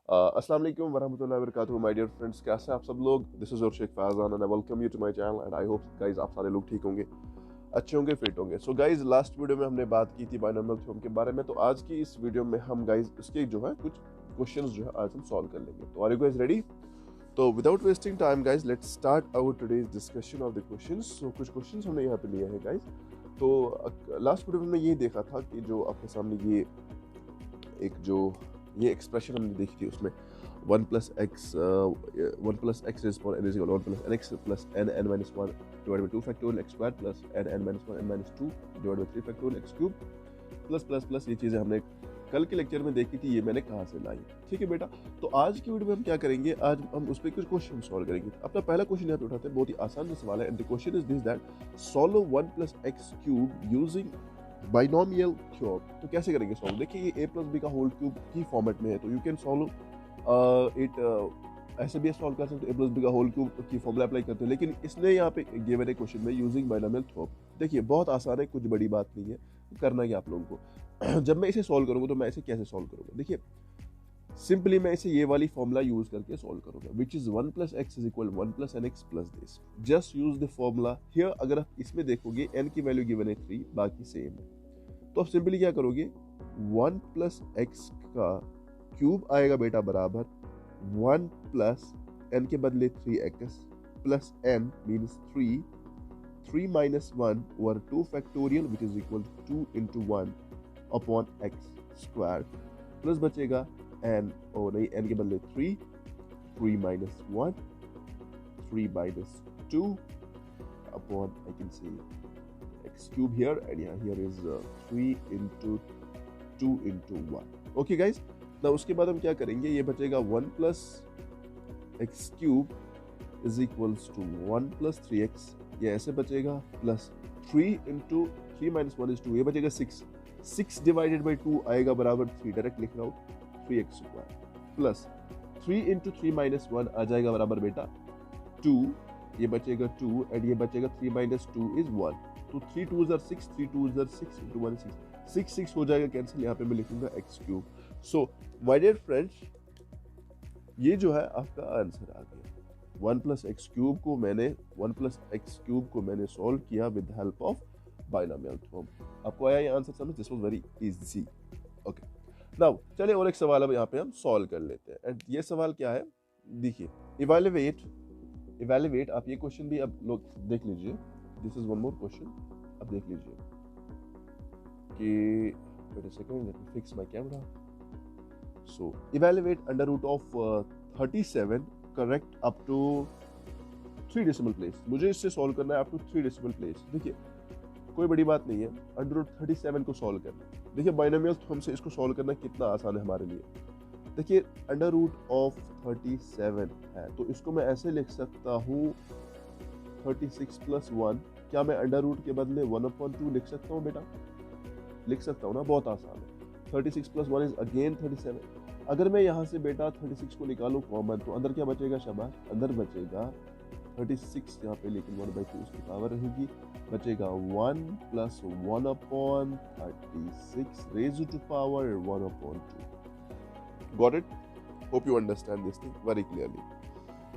अस्सलाम वालेकुम वरहमतुल्लाहि वबरकातुहू माय डियर फ्रेंड्स, कैसे हैं आप सब लोग। This is your Shaikh Faizan and I welcome you to my channel and I hope guys आप सारे लोग ठीक होंगे, अच्छे होंगे, फिट होंगे। सो गाइस, लास्ट वीडियो में हमने बात की थी बाइनोमियल थ्योरम के बारे में, तो आज की इस वीडियो में हम गाइस इसके जो है कुछ क्वेश्चंस जो है आज हम सॉल्व कर लेंगे। तो आर यू गाइस रेडी? तो without wasting time guys, let's start our today's discussion of the questions. So कुछ क्वेश्चंस हमने यहाँ पे लिए हैं गाइस। तो लास्ट वीडियो में हमने ये देखा था कि जो आपके सामने ये एक जो ये एक्सप्रेशन हमने देखी थी, उसमें 1 plus x raised to n is equal to 1 plus nx plus n minus 1 divided by 2 factorial x squared plus n minus 1 n minus 2 divided by 3 factorial x cube plus ये चीज़ें हमने कल के लेक्चर में देखी थी, ये मैंने कहाँ से लाई। ठीक है बेटा, तो आज की वीडियो में हम क्या करेंगे, आज हम उस पर कुछ क्वेश्चन सॉल्व करेंगे। अपना पहला क्वेश्चन यहाँ पे उठाते हैं, बहुत ही आसान सा सवाल है। And the question is this that solve 1 plus x cube using binomial theorem. तो कैसे करेंगे सॉल्व? देखिए ये a plus b का होल क्यूब की फॉर्मेट में है, तो यू कैन सॉल्व ऐसे भी सॉल्व कर सकते हो, a plus b का होल क्यूब की फॉर्मूला अप्लाई करते हो, लेकिन इसने यहाँ पे गिवन है क्वेश्चन में यूजिंग बाइनोमियल थ्योरम। देखिए बहुत आसान है, कुछ बड़ी बात नहीं है, करना ही आप लोगों को। जब मैं इसे सॉल्व करूंगा तो मैं इसे कैसे सॉल्व करूंगा? देखिए सिंपली मैं इसे ये वाली फॉर्मूला यूज करके सॉल्व करूंगा, which is 1 plus x is equal 1 plus nx plus this। Just use the formula here. अगर आप इसमें देखोगे n की वैल्यू गिवन है 3, बाकी सेम है, तो आप सिंपली क्या करोगे, 1 plus x का क्यूब आएगा बेटा बराबर 1 plus n के बदले 3x plus n means 3 minus 1 over 2 factorial which is equal to 2 into 1 upon x square plus बचेगा n, और नहीं n के बदले 3 minus 1 3 minus 2 upon I can say x cube here, and yeah, here is 3 into 2 into 1। okay guys, now उसके बाद हम क्या करेंगे, ये बचेगा 1 plus x cube is equals to 1 plus 3x, ये ऐसे बचेगा, प्लस 3 into 3 minus 1 is 2, ये बचेगा 6 डिवाइडेड बाई 2 आएगा बराबर 3, डायरेक्ट लिख रहा हूँ 3x square, plus 3 into 3 minus 1 आ जाएगा बराबर बेटा 2, ये बचेगा 2, एंड ये बचेगा 3 minus 2 is 1, तो 3 2s are 6, 3 2s are 6 into 1 is 6 हो जाएगा कैंसिल, यहाँ पे मैं लिखूंगा x cube. So my dear friends, ये जो है आपका आंसर आ गया। 1 plus x क्यूब को मैंने सॉल्व किया with help of binomial theorem. आपको आया ये आंसर समझ? This was very easy. Okay, now चलिए और एक सवाल अब यहाँ पे हम सॉल्व कर लेते हैं। एंड ये सवाल क्या है, देखिए इवैल्यूएट आप ये क्वेश्चन भी अब लोग देख लीजिए। This is one more question, अब देख लीजिए कि wait a second, let me fix my camera. So evaluate under root of 37 correct up to 3 decimal place. मुझे इससे सॉल्व करना है अप टू 3 डेसिमल प्लेस। देखिए कोई बड़ी बात नहीं है, अंडर रूट 37 को सॉल्व करना। देखिए बाइनोमियल थ्योरम से इसको सॉल्व करना कितना आसान है हमारे लिए। देखिए अंडर रूट ऑफ 37 है, तो इसको मैं ऐसे लिख सकता हूँ 36 plus 1। क्या मैं अंडर रूट के बदले 1/2 लिख सकता हूँ बेटा? लिख सकता हूँ ना, बहुत आसान है। 36 plus 1 is again 37। अगर मैं यहाँ से बेटा 36 को निकालूं कॉमन, तो अंदर क्या बचेगा शाबाश? अंदर बचेगा 36 यहाँ पे, लेकिन 1/2 उसकी पावर रहेगी, बचेगा 1 plus 1/36 raised to power 1/2। Got it? Hope you understand this thing very clearly.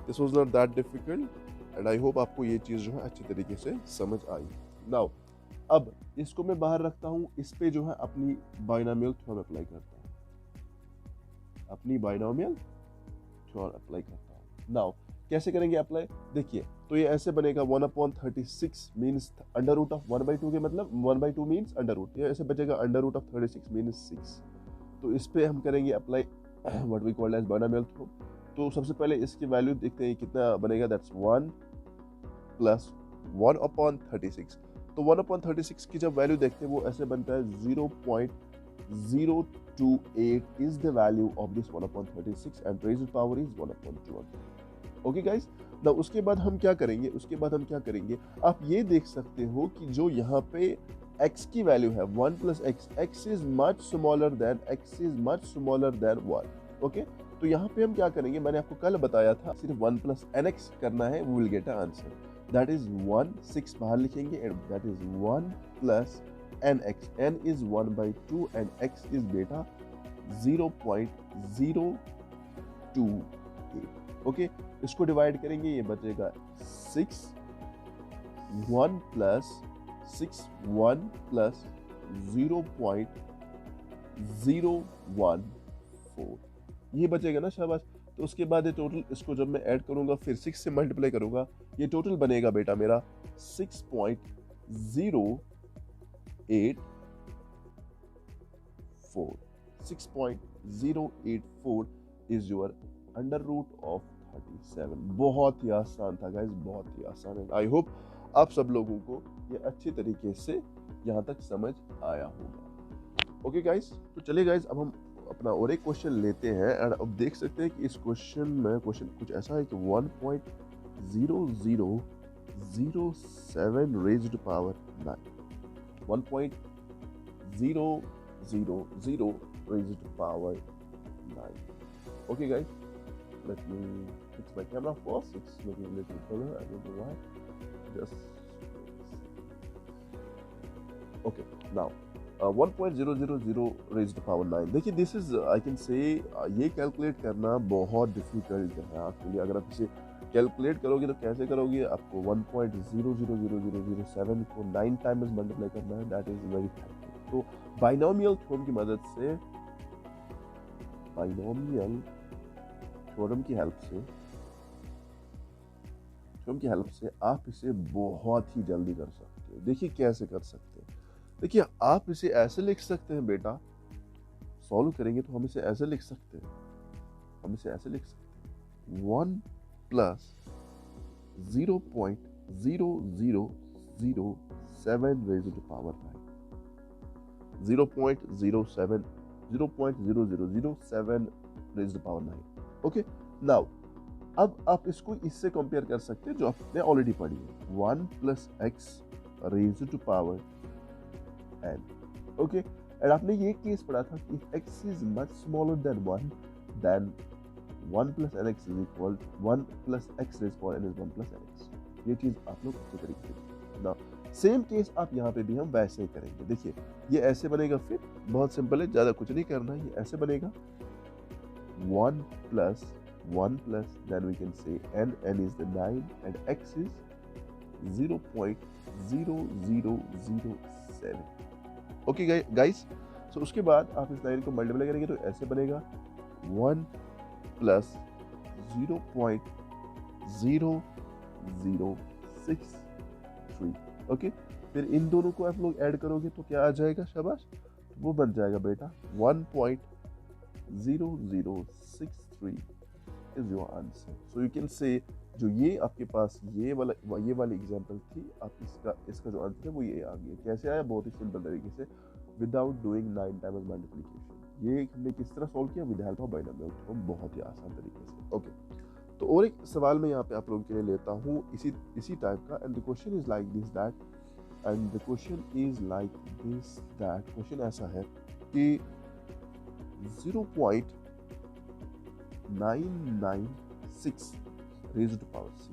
This was not that difficult and I hope आपको ये चीज़ जो है अच्छी तरीके से समझ आई। Now अब इसको मैं बाहर रखता हूँ, इस पे जो है अपनी बाइनोमियल थ्योरम अप्लाई करता हूँ, नाउ कैसे करेंगे अप्लाई? देखिए तो ये ऐसे बनेगा 1/36 मीन्स अंडर रूट ऑफ 1/2 के मतलब 1/2 मीन्स अंडर रूट, ये ऐसे बचेगा अंडर रूट ऑफ 36 मीन्स 6। तो इस पे हम करेंगे apply what we called as binomial theorem. तो सबसे पहले इसकी वैल्यू देखते हैं कितना बनेगा, दैट्स 1 plus 1/36। तो 1/36 की जब वैल्यू देखते हैं वो ऐसे बनता है 0.028 is the value of this 1/36 and raised power is 1/2। Okay guys, ना उसके बाद हम क्या करेंगे, आप ये देख सकते हो कि जो यहाँ पे x की वैल्यू है 1 plus x is much smaller than 1। Okay, तो यहाँ पे हम क्या करेंगे, मैंने आपको कल बताया था सिर्फ 1 plus nx करना है, we will get an answer, that is 1, 6 बाहर लिखेंगे, and that is 1 plus nx, n is 1/2 and x is बेटा 0.0 0.28। ओके, इसको डिवाइड करेंगे, ये बचेगा 6 1 प्लस 6 1 प्लस 0.014, ये बचेगा ना शाबाश। तो उसके बाद ये टोटल, इसको जब मैं ऐड करूंगा फिर 6 से मल्टीप्लाई करूंगा, ये टोटल बनेगा बेटा मेरा 6.084। 6.084 is your under root of 37। बहुत ही आसान था गाइस, बहुत ही आसान है। आई होप आप सब लोगों को ये अच्छे तरीके से यहाँ तक समझ आया होगा। ओके गाइस, तो चलिए गाइस, अब हम अपना और एक क्वेश्चन लेते हैं। एंड अब देख सकते हैं कि इस क्वेश्चन में क्वेश्चन कुछ ऐसा है कि 1.0007 raised power 9, 1.000 raised to power 9. Okay guys, let me fix my camera first. It's looking a little color, I don't know why. Just okay, now 1.000 raised to power 9. देखिए, this is I can say ये calculate करना बहुत difficult है आपके लिए। अगर आप इसे कैलकुलेट करोगे तो कैसे करोगे, आपको 1.00007 को 9 टाइम्स मल्टीप्लाई करना है। That is very hard. तो बाइनोमियल थ्योरम की मदद से, बाइनोमियल थ्योरम की हेल्प से आप इसे बहुत ही जल्दी कर सकते हो। देखिए कैसे कर सकते हैं। देखिए, आप इसे ऐसे लिख सकते हैं बेटा, सॉल्व करेंगे तो हम इसे ऐसे लिख सकते हैं, 1 plus 0.0007 raised to power 9, 0.007 raised to power 9। Okay, now अब आप इसको इससे कंपेयर कर सकते हैं जो आपने ऑलरेडी पढ़ी है, 1 plus X raised to power n। Okay, and आपने ये केस पढ़ा था कि x is much smaller than 1, then 1 plus nx is equal to 1 plus x raised to power n is 1 plus nx। ये चीज आप लोग अच्छे तरीके से ना, सेम केस आप यहाँ पे भी हम वैसे ही करेंगे। देखिए, ये ऐसे बनेगा, फिर बहुत सिंपल है, ज्यादा कुछ नहीं करना है। ये ऐसे बनेगा 1 plus then we can say n is the 9 and x is 0.0007। Okay guys, so उसके बाद आप इस लाइन को मल्टीप्लाई करेंगे तो ऐसे बनेगा 1 प्लस 0.0063। ओके, फिर इन दोनों को आप लोग ऐड करोगे तो क्या आ जाएगा शाबाश, तो वो बन जाएगा बेटा 1.0063 is your answer. So you can say, जो ये आपके पास ये वाली एग्जांपल थी, आप इसका जो आंसर है वो ये आ गया। कैसे आया, बहुत ही सिंपल तरीके से, विदाउट डूइंग 9 टाइम्स मल्टीप्लिकेशन। ये हमने किस तरह सॉल्व किया, with help of binomial theorem, बहुत ही आसान तरीके से। ओके, तो और एक सवाल मैं यहाँ पे आप लोगों के लिए लेता हूँ इसी टाइप का। And the question is like this that question ऐसा है कि 0.996 raised to power 6।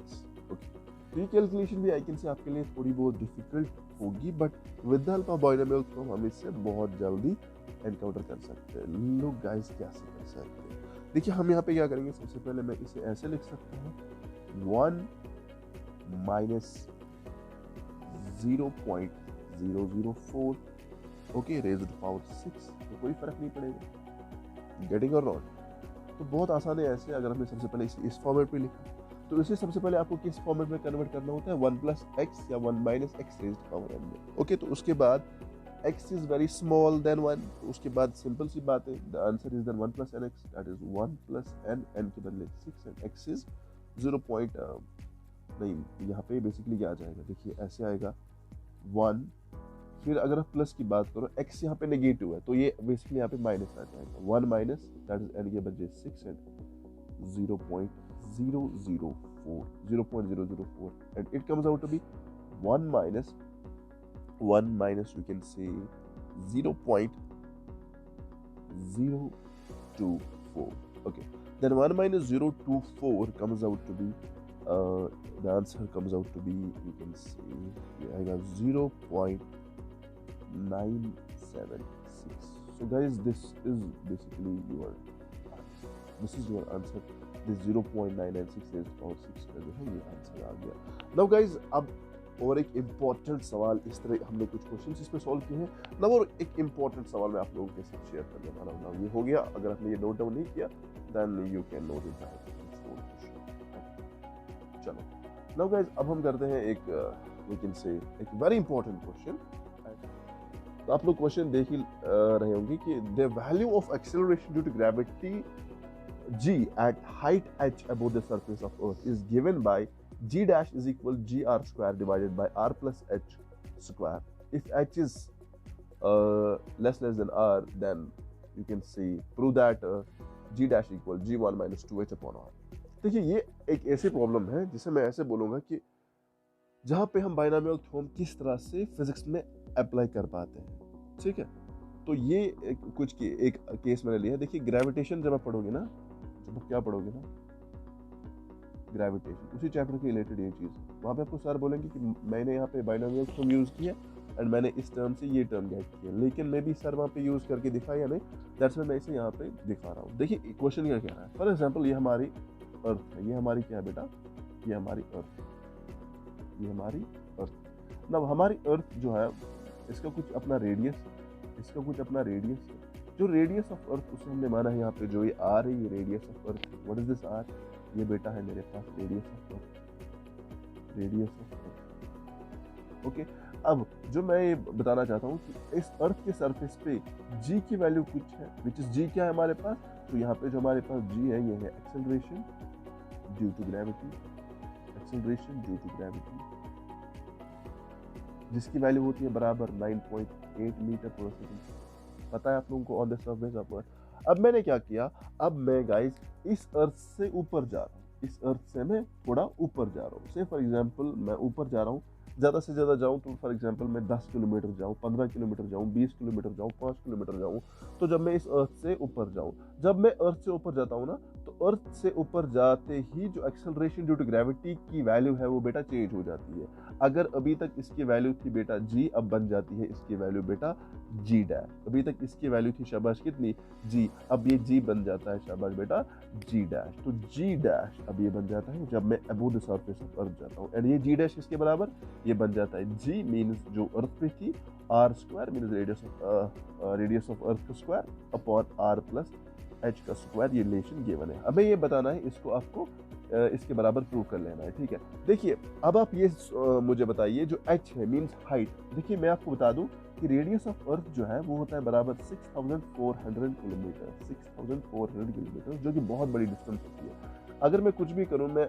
ओके, तो ये कैलकुलेशन भी आई कैन से आपके लिए थोड़ी बहुत डिफिकल्ट होगी, but with the help of binomial theorem हम इससे बहुत जल्दी एनकाउंटर कर सकते हैं। लोग गाइस कैसे कर सकते हैं, देखिए हम यहाँ पे क्या करेंगे, सबसे पहले मैं इसे ऐसे लिख सकता हूँ 1 minus 0.004 okay raised to power 6, तो कोई फर्क नहीं पड़ेगा। गेटिंग और नॉट, तो बहुत आसान है ऐसे। अगर हमने सबसे पहले इस फॉर्मेट पे लिखा तो इसे सबसे पहले आपको किस फॉर्मेट में कन्वर्ट करना होता है, 1 प्लस एक्स या 1 minus X raised to power n में। ओके, तो उसके बाद x is very small then 1, तो उसके बाद सिंपल सी बात है, the answer is then 1 plus nx, that is 1 plus n के बदले 6 एंड x इज 0. नहीं, यहाँ पे बेसिकली क्या आ जाएगा, देखिए ऐसे आएगा 1, फिर अगर आप प्लस की बात करो, x यहाँ पे नेगेटिव है तो ये बेसिकली यहाँ पे माइनस आ जाएगा, 1 माइनस दैट इज n के बजाय 6 and 0.004 and it comes out to be 1 minus we can say 0.024. Okay, then 1 minus 0.24 comes out to be the answer comes out to be, you can say, I got 0.976. So guys, this is basically your answer. This is your answer, this 0.996 और 6 का जो है ये answer आ गया। Now guys अब और एक important सवाल, इस तरह हमने कुछ क्वेश्चंस इसमें सॉल्व किए हैं ना, और एक इम्पॉर्टेंट सवाल मैं आप लोगों के साथ शेयर करने वाला हूँ। ये हो गया, अगर आपने ये नोट डाउन नहीं किया then you can note it down. चलो नाउ गाइज अब हम करते हैं एक वी कैन से एक वेरी इंपॉर्टेंट क्वेश्चन। तो आप लोग क्वेश्चन देख ही रहे होंगे कि the value of acceleration due to gravity g at height h above the surface of earth is given by g dash is equal gr square divided by r plus h square. If h is less than r, then you can see prove that g dash equal g1 minus 2h upon r. देखिए ये एक ऐसी problem है जिसे मैं ऐसे बोलूंगा कि जहां पे हम बाइनोमियल थ्योरम किस तरह से फिजिक्स में अप्लाई कर पाते हैं, ठीक है। तो ये एक केस मैंने लिया है। देखिए ग्रेविटेशन जब आप पढ़ोगे ना, जब आप क्या पढ़ोगे ना, ग्रेविटेशन, उसी चैप्टर के रिलेटेड ये चीज़, वहाँ पे आपको सर बोलेंगे कि मैंने यहाँ पे बाइनोमियल थ्योरम यूज़ किया एंड मैंने इस टर्म से ये टर्म गेट किया, लेकिन मैं भी सर वहाँ पे यूज़ करके दिखाया नहीं, दैट्स व्हाई मैं इसे यहाँ पे दिखा रहा हूँ। देखिए क्वेश्चन क्या कह रहा है, फॉर एग्जाम्पल ये हमारी अर्थ है, ये हमारी क्या है बेटा, ये हमारी अर्थ, ये हमारी अर्थ। ना हमारी अर्थ जो है इसका कुछ अपना रेडियस, इसका कुछ अपना रेडियस है, जो रेडियस ऑफ अर्थ उसे हमने माना है यहाँ पे, जो ये आर है ये radius of earth. What is this R, ये बेटा है मेरे पास radius of earth, radius of earth. Okay, अब जो मैं ये बताना चाहता हूँ कि इस अर्थ के सरफेस पे जी की वैल्यू कुछ है, विच इज जी क्या है हमारे पास, तो यहाँ पे जो हमारे पास जी है ये है acceleration due to gravity, acceleration due to gravity, जिसकी वैल्यू होती है बराबर 9.8 मीटर पर सेकंड। पता है आप लोगों को ऑन द सरफेस ऑफ अर्थ। अब मैंने क्या किया, अब मैं गाइस इस अर्थ से ऊपर जा रहा हूँ, इस अर्थ से मैं थोड़ा ऊपर जा रहा हूँ। से फॉर एग्जांपल मैं ऊपर जा रहा हूँ, ज़्यादा से ज़्यादा जाऊँ तो फॉर एग्जांपल मैं 10 किलोमीटर जाऊँ, 15 किलोमीटर जाऊँ, 20 किलोमीटर जाऊँ, 5 किलोमीटर जाऊँ। तो जब मैं इस अर्थ से ऊपर जाऊँ, जब मैं अर्थ से ऊपर जाता हूँ ना, तो अर्थ से ऊपर जाते ही जो एक्सेलरेशन ड्यू टू ग्रेविटी की वैल्यू है वो बेटा चेंज हो जाती है। अगर अभी तक इसकी वैल्यू थी बेटा जी, अब बन जाती है इसकी वैल्यू बेटा जी डैश। अभी तक इसकी वैल्यू थी शाबाश कितनी, जी, अब ये जी बन जाता है शाबाश बेटा जी डैश। तो जी डैश अब ये बन जाता है जब मैं अबव द सरफेस ऑफ अर्थ जाता हूँ, एंड ये जी डैश इसके बराबर ये बन जाता है जी मीन्स जो अर्थ पे थी R square means radius of earth का square upon R plus H का स्क्वायर। ये रिलेशन गिवन है, हमें ये बताना है, इसको आपको इसके बराबर प्रूव कर लेना है, ठीक है। देखिए अब आप ये मुझे बताइए जो h है मीन्स हाइट। देखिए मैं आपको बता दूं कि रेडियस ऑफ अर्थ जो है वो होता है बराबर 6400 किलोमीटर, 6400 किलोमीटर, जो कि बहुत बड़ी डिस्टेंस होती है। अगर मैं कुछ भी करूं, मैं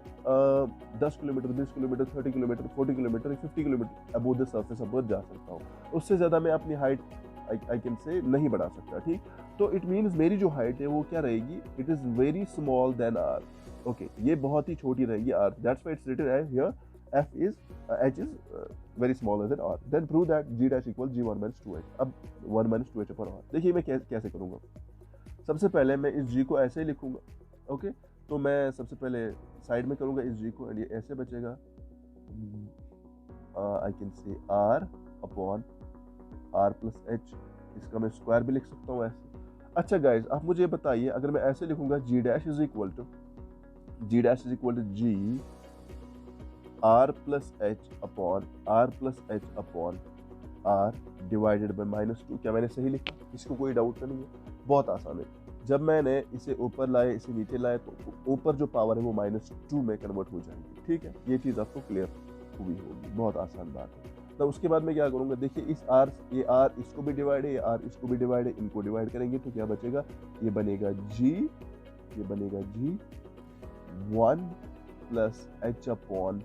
10 kilometre, 20 kilometre, 30 kilometre, 40 kilometre, 50 kilometre above the surface of अर्थ जा सकता हूँ। उससे ज़्यादा मैं अपनी हाइट आई कैन से नहीं बढ़ा सकता, ठीक। तो इट मीन्स मेरी जो हाइट है वो क्या रहेगी, it is very small then R. Okay, ये बहुत ही छोटी रहेगी R, that's why it's written as here f is h is very smaller than r. Then prove that g dash equal g1 minus 2h. अब 1 minus 2h upon r। देखिए मैं कैसे करूँगा। सबसे पहले मैं इस g को ऐसे ही लिखूंगा, ओके। तो मैं सबसे पहले साइड में करूँगा इस g को, एंड ये ऐसे बचेगा, I can say r upon r plus h। इसका मैं स्क्वायर भी लिख सकता हूँ ऐसे। अच्छा गाइज आप मुझे बताइए, अगर मैं ऐसे लिखूंगा g dash is equal to g r plus h upon r divided by -2। क्या मैंने सही लिखा, इसको कोई डाउट नहीं है, बहुत आसान है। जब मैंने इसे ऊपर लाए इसे नीचे लाए तो ऊपर जो पावर है वो -2 में कन्वर्ट हो जाएगी, ठीक है। ये चीज़ आपको क्लियर हुई होगी, बहुत आसान बात है। तो उसके बाद मैं क्या करूँगा, देखिए इस r, ये r इसको भी डिवाइड है, ये r इसको भी डिवाइड है, इनको डिवाइड करेंगे तो क्या बचेगा, ये बनेगा g, ये बनेगा g 1 plus h upon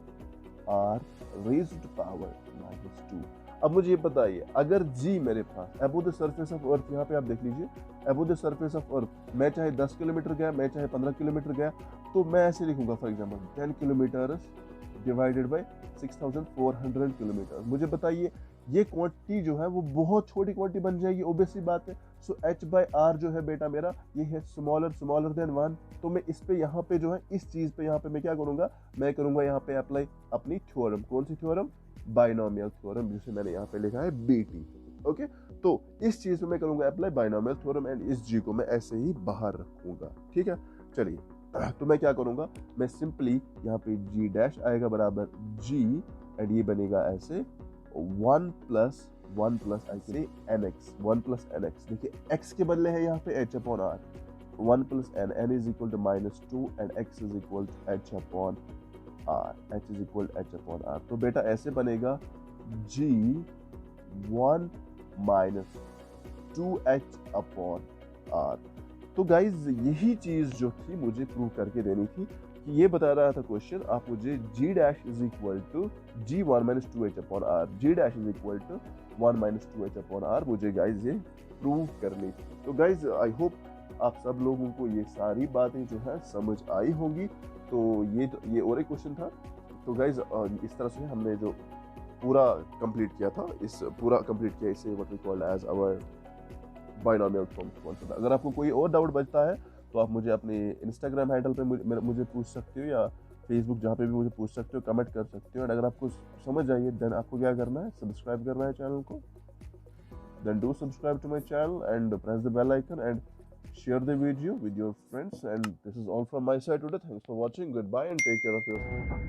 r raised power -2। अब मुझे ये बताइए, अगर g मेरे पास above the surface of earth, यहाँ पे आप देख लीजिए above the surface of earth, मैं चाहे 10 किलोमीटर गया, मैं चाहे 15 किलोमीटर गया, तो मैं ऐसे लिखूंगा for example 10 kilometre divided by 6400 kilometre. मुझे बताइए ये क्वांटिटी जो है वो बहुत छोटी क्वांटिटी बन जाएगी, ऑब्वियस सी बात है। सो h बाय r जो है बेटा मेरा ये है स्मॉलर देन 1। तो मैं इस पे यहाँ पे जो है इस चीज़ पे यहाँ पे मैं क्या करूँगा, मैं करूँगा यहाँ पे अप्लाई अपनी थ्योरम। कौन सी थ्योरम, बाइनोमियल थ्योरम, जिसे मैंने यहाँ पे लिखा है BT। ओके, तो इस चीज़ में मैं करूँगा अप्लाई बाइनोमियल थ्योरम, एंड इस g को मैं ऐसे ही बाहर रखूँगा, ठीक है। चलिए तो मैं क्या करूँगा, मैं सिंपली यहाँ पे जी डैश आएगा बराबर जी, एंड ये बनेगा ऐसे 1 plus actually N X, 1 plus N X. देखिए एक्स के बदले है यहाँ पे H upon R, 1 plus N, N is equal to -2 and X is equal to H upon R, H is equal H upon R. तो बेटा ऐसे बनेगा G 1 minus 2h upon R. तो गाइज यही चीज जो थी मुझे प्रूव करके देनी थी, कि ये बता रहा था क्वेश्चन, आप मुझे g dash is equal to G 1 minus 2h upon R, g dash is equal to 1 minus 2h upon R, मुझे गाइज ये प्रूव करनी थी। तो गाइज आई होप आप सब लोगों को ये सारी बातें जो है समझ आई होंगी। तो ये और एक क्वेश्चन था। तो गाइज इस तरह से हमने जो पूरा कंप्लीट किया था, इसे what we called as our binomial theorem concept. अगर आपको कोई और डाउट बचता है तो आप मुझे अपने इंस्टाग्राम हैंडल पे मुझे पूछ सकते हो, या फेसबुक जहाँ पे भी मुझे पूछ सकते हो, कमेंट कर सकते हो। एंड अगर आपको समझ आइए देन आपको क्या करना है, सब्सक्राइब करना है चैनल को। Then do subscribe to my channel and press the bell icon and share the video with your friends. And this is all from my side today. Thanks for watching. Goodbye and take care of yourself.